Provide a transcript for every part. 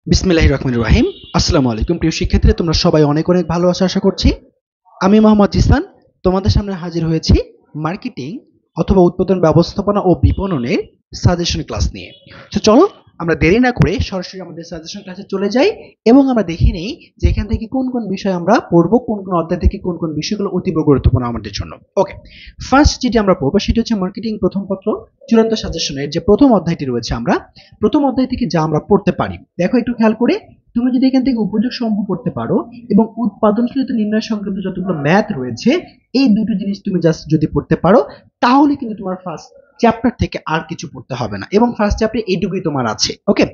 বিসমিল্লাহির রহমানির রহিম। আসসালামু আলাইকুম প্রিয় শিক্ষার্থীরা, তোমরা সবাই অনেক অনেক ভালো আছো আশা করছি। আমি মোহাম্মদ জিসান তোমাদের সামনে হাজির হয়েছি মার্কেটিং অথবা উৎপাদন ব্যবস্থাপনা ও বিপণনের সাজেশন ক্লাস নিয়ে। তো চলো আমরা দেরি না করে সরাসরি আমাদের সাজেশন ক্লাসে চলে যাই এবং আমরা দেখে নেই যে এখান থেকে কোন কোন বিষয় আমরা পড়বো, কোন কোন অধ্যায় থেকে কোন কোন বিষয়গুলো অতীব গুরুত্বপূর্ণ আমাদের জন্য। ওকে, ফার্স্ট যেটি আমরা পড়বো সেটি হচ্ছে মার্কেটিং প্রথম পত্র চূড়ান্ত সাজেশনের যে প্রথম অধ্যায়টি রয়েছে। আমরা প্রথম অধ্যায় থেকে যা আমরা পড়তে পারি, দেখো একটু খেয়াল করে, তুমি যদি এখান থেকে উপযোগ সমূহ পড়তে পারো এবং উৎপাদনশীলতা নির্ণয় সংক্রান্ত যতগুলো ম্যাথ রয়েছে, এই দুটো জিনিস তুমি জাস্ট যদি পড়তে পারো, তাহলে কিন্তু তোমার ফার্স্ট চ্যাপ্টার থেকে আর কিছু পড়তে হবে না এবং ফার্স্ট চ্যাপ্টারে এইটুকুই তোমার আছে। ওকে,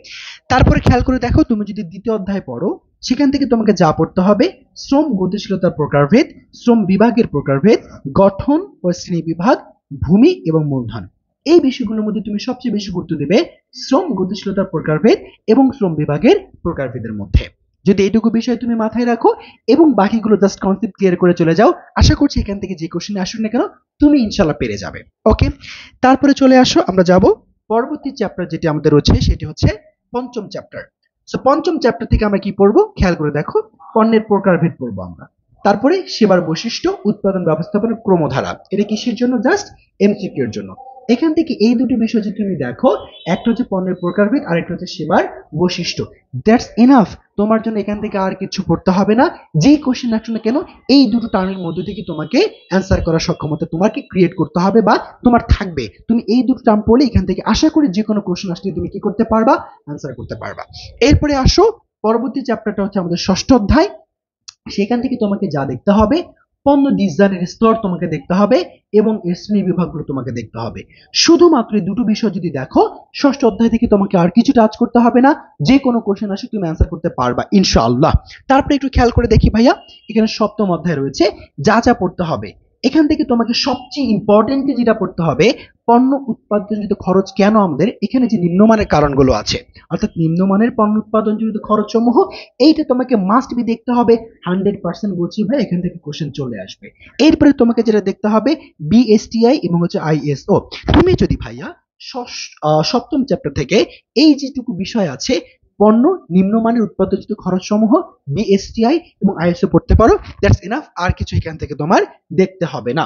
তারপরে খেয়াল করে দেখো, তুমি যদি দ্বিতীয় অধ্যায় পড়ো, সেখান থেকে তোমাকে যা পড়তে হবে, শ্রম গতিশীলতার প্রকারভেদ, শ্রম বিভাগের প্রকারভেদ, গঠন ও শ্রেণী বিভাগ, ভূমি এবং মূলধন। এই বিষয়গুলোর মধ্যে তুমি সবচেয়ে বেশি গুরুত্ব দেবে শ্রম গতিশীলতার প্রকারভেদ এবং শ্রম বিভাগের প্রকারভেদের মধ্যে। যদি এইটুকু বিষয় তুমি মাথায় রাখো এবং বাকিগুলো জাস্ট কনসেপ্ট ক্লিয়ার করে চলে যাও, আশা করছি এখান থেকে যে কোশ্চেন আসুক না কেন তুমি ইনশাল্লাহ পেরে যাবে। ওকে, তারপরে চলে আসো, আমরা যাব পরবর্তী চ্যাপ্টার যেটি আমাদের রয়েছে, সেটি হচ্ছে পঞ্চম চ্যাপ্টার। সো পঞ্চম চ্যাপ্টার থেকে আমরা কি পড়বো খেয়াল করে দেখো, পণ্যের প্রকারভেদ পড়বো আমরা। তারপরে সেবার বৈশিষ্ট্য, উৎপাদন ব্যবস্থাপনার ক্রমধারা। এটা কিসের জন্য? জাস্ট এমসিকিউ এর জন্য। এখান থেকে এই দুটি বিষয় যদি তুমি দেখো, একটা হচ্ছে পণ্যের প্রকারভেদ আর একটা হচ্ছে সেবার বৈশিষ্ট্য, দ্যাটস এনাফ। তোমার জন্য এখান থেকে আর কিছু পড়তে হবে না। যেই কোশ্চেন আসুক না কেন, এই দুটো টার্মের মধ্যে থেকে তোমাকে অ্যান্সার করার সক্ষমতা তোমাকে ক্রিয়েট করতে হবে বা তোমার থাকবে। তুমি এই দুটো টার্ম পড়লে এখান থেকে আশা করি যে কোনো কোশ্চেন আসলে তুমি কি করতে পারবা, অ্যান্সার করতে পারবা। এরপরে আসো, পরবর্তী চ্যাপ্টারটা হচ্ছে আমাদের ষষ্ঠ অধ্যায়। সেখান থেকে তোমাকে যা দেখতে হবে, পণ্য ডিজাইনের স্তর তোমাকে দেখতে হবে এবং এর শ্রেণী বিভাগগুলো তোমাকে দেখতে হবে। শুধুমাত্র এই দুটো বিষয় যদি দেখো, ষষ্ঠ অধ্যায় থেকে তোমাকে আর কিছু টাচ করতে হবে না। যে কোনো কোশ্চেন আসে তুমি অ্যান্সার করতে পারবা ইনশাআল্লাহ। তারপরে একটু খেয়াল করে দেখি ভাইয়া, এখানে সপ্তম অধ্যায় রয়েছে, যা যা পড়তে হবে। এখান থেকে তোমাকে সবচেয়ে ইম্পর্টেন্ট যেটা পড়তে হবে, পণ্য উৎপাদনজনিত খরচ কেন আমাদের এখানে যে নিম্নমানের কারণগুলো আছে, অর্থাৎ নিম্নমানের পণ্য উৎপাদনজনিত খরচ সমূহ, এইটা তোমাকে মাস্ট বি দেখতে হবে। 100% বলছি ভাই, এখান থেকে কোশ্চেন চলে আসবে। এরপরে তোমাকে যেটা দেখতে হবে, বিএসটিআই এবং হচ্ছে আইএসও। তুমি যদি ভাইয়া সপ্তম চ্যাপ্টার থেকে এই যেটুকু বিষয় আছে, পণ্য নিম্নমানের উৎপাদিত খরচ সমূহ, বিএসটিআই এবং আইএসও পড়তে পারো, দ্যাটস এনাফ। আর কিছু এখান থেকে তোমার দেখতে হবে না।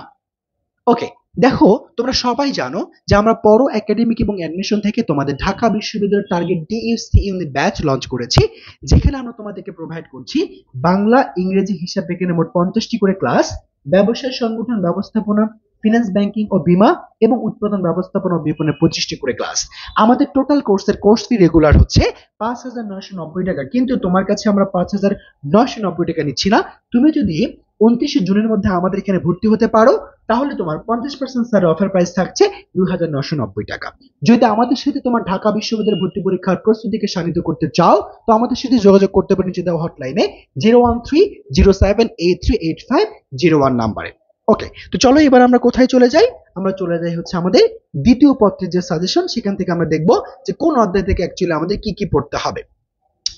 ওকে, দেখো তোমরা সবাই জানো যে আমরা পড়ো একাডেমিক এবং অ্যাডমিশন থেকে তোমাদের ঢাকা বিশ্ববিদ্যালয়ের target DSC unit batch launch করেছি, যেখানে আমরা তোমাদেরকে প্রোভাইড করছি বাংলা, ইংরেজি, হিসাব বিজ্ঞানের মোট 50টি করে ক্লাস, ব্যবসায় সংগঠন ব্যবস্থাপনা, ফিনান্স, ব্যাংকিং ও বীমা এবং উৎপাদন ব্যবস্থাপনা ও বিপণনের 25টি করে ক্লাস। আমাদের টোটাল কোর্সের কোর্স ফি রেগুলার হচ্ছে 5,990 টাকা, কিন্তু তোমার কাছে আমরা 5,990 টাকা নিচ্ছি না। তুমি যদি 29শে জুনের মধ্যে আমাদের এখানে ভর্তি হতে পারো, তাহলে তোমার 50% স্যার অফার প্রাইস থাকছে 2,990 টাকা। যদি আমাদের সাথে তোমার ঢাকা বিশ্ববিদ্যালয়ের ভর্তি পরীক্ষার প্রস্তুতিকে শানিত করতে চাও, তো আমাদের সাথে যোগাযোগ করতে পারো নিচে দেওয়া হটলাইনে 01307838501 নাম্বারে। ওকে, তো চলো এবার আমরা কোথায় চলে যাই, আমরা চলে যাই হচ্ছে আমাদের দ্বিতীয় পত্রের যে সাজেশন, সেখান থেকে আমরা দেখবো যে কোন অধ্যায় থেকে অ্যাকচুয়ালি আমাদের কি কি পড়তে হবে।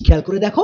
খেয়াল করে দেখো,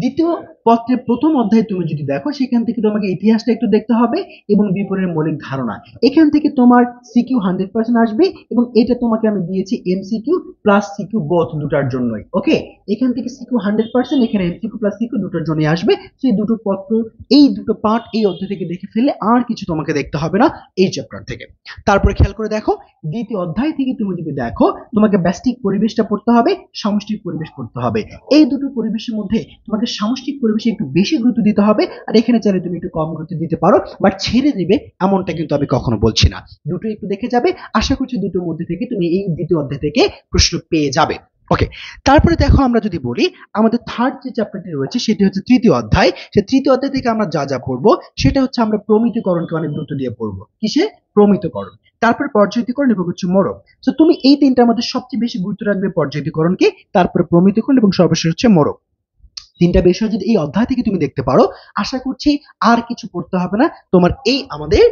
দ্বিতীয় পত্রের প্রথম অধ্যায় তুমি যদি দেখো, সেখান থেকে তোমাকে ইতিহাসটা একটু দেখতে হবে এবং বিপণনের মৌলিক ধারণা। এখান থেকে তোমার সিকিউ 100% আসবে এবং এটা তোমাকে আমি দিয়েছি এমসিকিউ প্লাস সিকিউ বোথ দুটার জন্যই। ওকে, এখান থেকে সিকিউ 100%, এখানে এমসিকিউ প্লাস সিকিউ দুটোর জন্যই আসবে। সেই দুটো পত্র, এই দুটো পার্ট এই অধ্যায় থেকে দেখে ফেললে আর কিছু তোমাকে দেখতে হবে না এই চ্যাপ্টার থেকে। তারপরে খেয়াল করে দেখো, দ্বিতীয় অধ্যায় থেকে তুমি যদি দেখো, তোমাকে ব্যষ্টিক পরিবেশটা পড়তে হবে, সামষ্টিক পরিবেশ পড়তে হবে। এই দুটো পরিবেশের মধ্যে তোমাকে সামষ্টিক পরিবেশে একটু বেশি গুরুত্ব দিতে হবে, আর এখানে চাইলে তুমি একটু কম গুরুত্ব দিতে পারো, বাট ছেড়ে দিবে এমনটা কিন্তু আমি কখনো বলছি না। দুটো একটু দেখে যাবে, আশা করছি দুটোর মধ্যে থেকে তুমি এই দ্বিতীয় অধ্যায় থেকে প্রশ্ন পেয়ে যাবে। ওকে, তারপরে দেখো আমরা যদি বলি, আমাদের থার্ড যে চ্যাপ্টারটি রয়েছে সেটি হচ্ছে তৃতীয় অধ্যায়। সেই তৃতীয় অধ্যায় থেকে আমরা যা যা পড়বো, সেটা হচ্ছে আমরা প্রমিতকরণকে অনেক গুরুত্ব দিয়ে পড়বো। কিসে? প্রমিতকরণ। তারপরে পর্যায়িতকরণ এবং হচ্ছে মোড়ক। তো তুমি এই তিনটার মধ্যে সবচেয়ে বেশি গুরুত্ব রাখবে পর্যায়িতকরণকে, তারপরে প্রমিতকরণ এবং সর্বশেষ হচ্ছে মোড়ক। তিনটা বিষয় যদি এই অধ্যায় থেকে তুমি দেখতে পারো, আশা করছি আর কিছু পড়তে হবে না তোমার এই আমাদের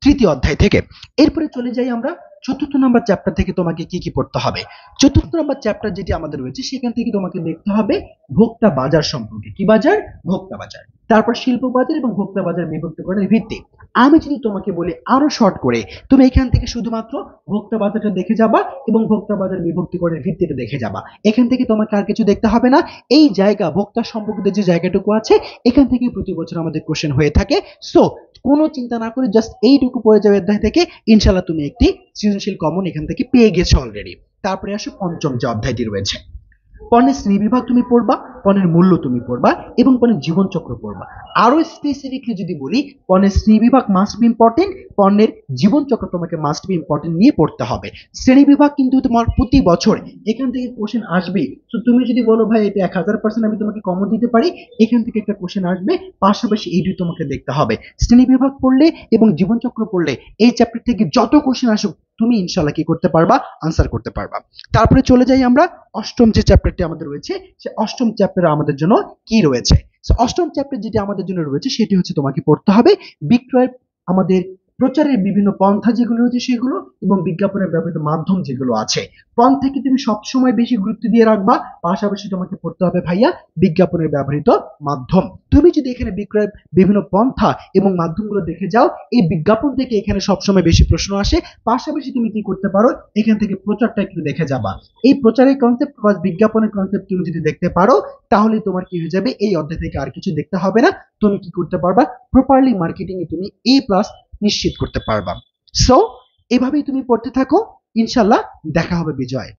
তৃতীয় অধ্যায় থেকে। এরপরে চলে যাই আমরা চতুর্থ নাম্বার চ্যাপ্টার থেকে তোমাকে কি কি পড়তে হবে? চতুর্থ নাম্বার চ্যাপ্টার যেটি আমাদের রয়েছে সেখান থেকে তোমাকে দেখতে হবে ভোক্তা বাজার সম্পর্কে। কি বাজার? ভোক্তা বাজার। তারপর শিল্প বাজার এবং ভোক্তা বাজার বিভক্তকরণের ভিত্তি। আমি যদি তোমাকে বলি আরো শর্ট করে, তুমি এখান থেকে শুধুমাত্র ভোক্তা বাজারটা দেখে যাবা এবং ভোক্তা বাজার বিভক্তিকরণের ভিত্তিটা দেখে যাবা। এখান থেকে তোমাকে আর কিছু দেখতে হবে না। এই জায়গা ভোক্তা সম্পর্কিত যে জায়গাটুকু আছে এখান থেকে প্রতি বছর আমাদের কোশ্চেন হয়ে থাকে। সো কোনো চিন্তা না করে জাস্ট এইটুকু পড়ে যাবে অধ্যায় থেকে, ইনশাল্লাহ তুমি একটি সৃজনশীল কমন এখান থেকে পেয়ে গেছো অলরেডি। তারপরে আসো পঞ্চম যে অধ্যায়টি রয়েছে, পণ্যের শ্রেণীবিভাগ তুমি পড়বা, পণ্যের মূল্য তুমি পড়বা এবং পণ্যের জীবনচক্র পড়বা। আরো স্পেসিফিকলি যদি বলি, পণ্যের শ্রেণীবিভাগ মাস্ট বি ইম্পর্টেন্ট, পণ্যের জীবনচক্র তোমাকে মাস্ট বি ইম্পর্টেন্ট নিয়ে পড়তে হবে। শ্রেণীবিভাগ কিন্তু তোমার প্রতি বছর এখান থেকে কোশ্চেন আসবে। তো তুমি যদি বলো ভাই এটা 1000% আমি তোমাকে কমন দিতে পারি, এখান থেকে একটা কোশ্চেন আসবে, পাশাপাশি এই দুই তোমাকে দেখতে হবে। শ্রেণীবিভাগ পড়লে এবং জীবনচক্র পড়লে এই চ্যাপ্টার থেকে যত কোশ্চেন আসুক তুমি ইনশাল্লাহ কি করতে পারবা? আনসার করতে পারবা। তারপরে চলে যাই আমরা অষ্টম যে চ্যাপ্টারটি আমাদের রয়েছে, সে অষ্টম চ্যাপ্টারে আমাদের জন্য কি রয়েছে। অষ্টম চ্যাপ্টার যেটি আমাদের জন্য রয়েছে সেটি হচ্ছে তোমাকে পড়তে হবে বিক্রয়ের আমাদের প্রচারের বিভিন্ন পন্থা যেগুলো রয়েছে সেগুলো এবং বিজ্ঞাপনের ব্যবহৃত মাধ্যম যেগুলো আছে। পন্থাকে তুমি সবসময় বেশি গুরুত্ব দিয়ে রাখবা, পাশাপাশি তোমাকে পড়তে হবে ভাইয়া বিজ্ঞাপনের ব্যবহৃত মাধ্যম। তুমি যদি এখানে বিক্রয়ের বিভিন্ন পন্থা এবং মাধ্যমগুলো দেখে যাও, এই বিজ্ঞাপন থেকে এখানে সবসময় বেশি প্রশ্ন আসে। পাশাপাশি তুমি কি করতে পারো, এখান থেকে প্রচারটা একটু দেখে যাবা। এই প্রচারের কনসেপ্ট বা বিজ্ঞাপনের কনসেপ্ট তুমি যদি দেখতে পারো তাহলে তোমার কি হয়ে যাবে, এই অধ্যায় থেকে আর কিছু দেখতে হবে না। তুমি কি করতে পারবা, প্রপারলি মার্কেটিং এ তুমি A+ নিশ্চিত করতে পারবা। সো এভাবেই তুমি পড়তে থাকো, ইনশাল্লাহ দেখা হবে বিজয়।